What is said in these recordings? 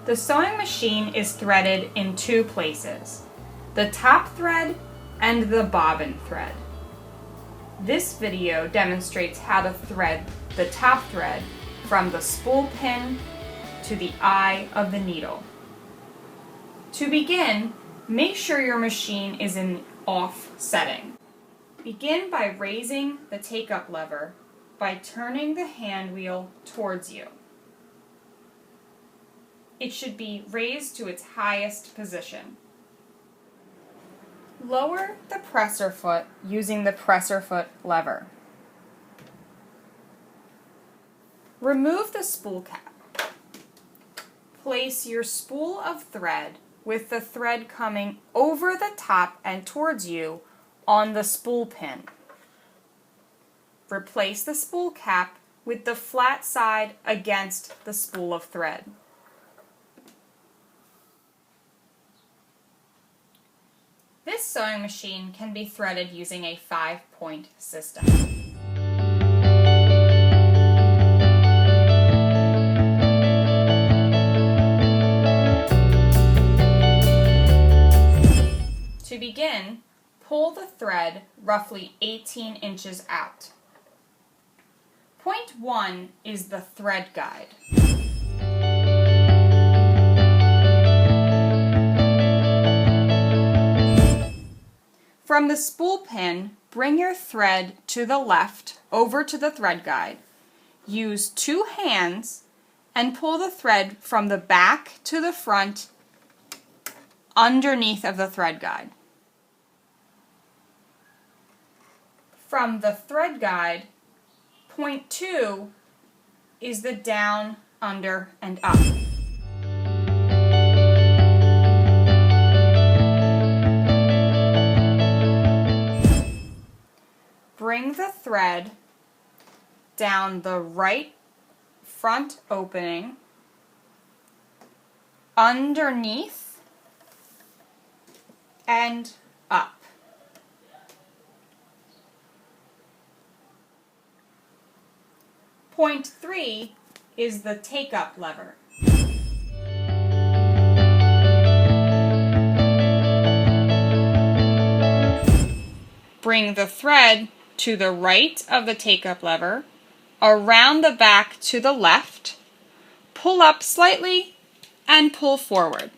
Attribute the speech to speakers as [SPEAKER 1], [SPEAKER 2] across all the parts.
[SPEAKER 1] The sewing machine is threaded in two places, the top thread and the bobbin thread. This video demonstrates how to thread the top thread from the spool pin to the eye of the needle. To begin, make sure your machine is in off setting. Begin by raising the take-up lever by turning the hand wheel towards you. It should be raised to its highest position. Lower the presser foot using the presser foot lever. Remove the spool cap. Place your spool of thread with the thread coming over the top and towards you on the spool pin. Replace the spool cap with the flat side against the spool of thread. This sewing machine can be threaded using a 5-point system. To begin, pull the thread roughly 18 inches out. Point 1 is the thread guide. From the spool pin, bring your thread to the left over to the thread guide. Use two hands and pull the thread from the back to the front underneath of the thread guide. From the thread guide, point 2 is the down, under, and up. Bring the thread down the right front opening, underneath, and up. Point 3 is the take-up lever. Bring the thread to the right of the take-up lever, around the back to the left, pull up slightly, and pull forward.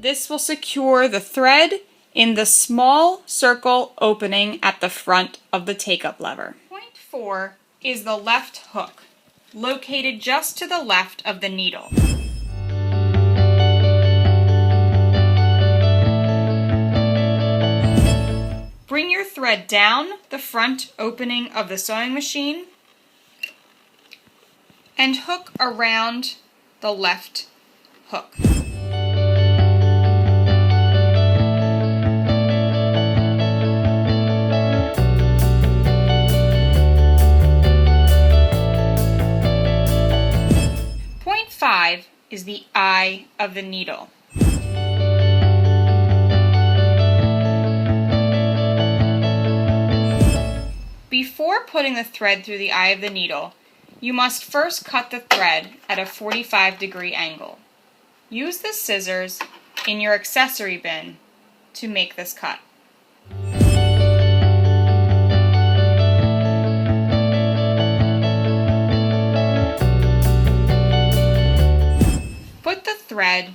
[SPEAKER 1] This will secure the thread in the small circle opening at the front of the take-up lever. Point 4 is the left hook, located just to the left of the needle. Bring your thread down the front opening of the sewing machine and hook around the left hook. Point 5 is the eye of the needle. Before putting the thread through the eye of the needle, you must first cut the thread at a 45-degree angle. Use the scissors in your accessory bin to make this cut. Put the thread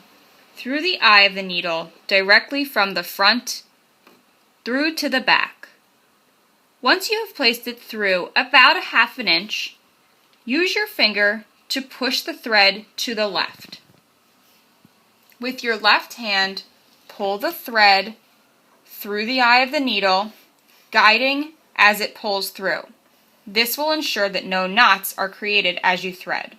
[SPEAKER 1] through the eye of the needle directly from the front through to the back. Once you have placed it through about a ½ inch, use your finger to push the thread to the left. With your left hand, pull the thread through the eye of the needle, guiding as it pulls through. This will ensure that no knots are created as you thread.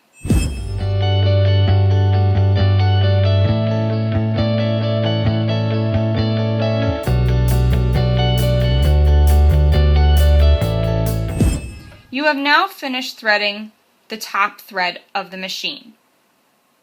[SPEAKER 1] You have now finished threading the top thread of the machine.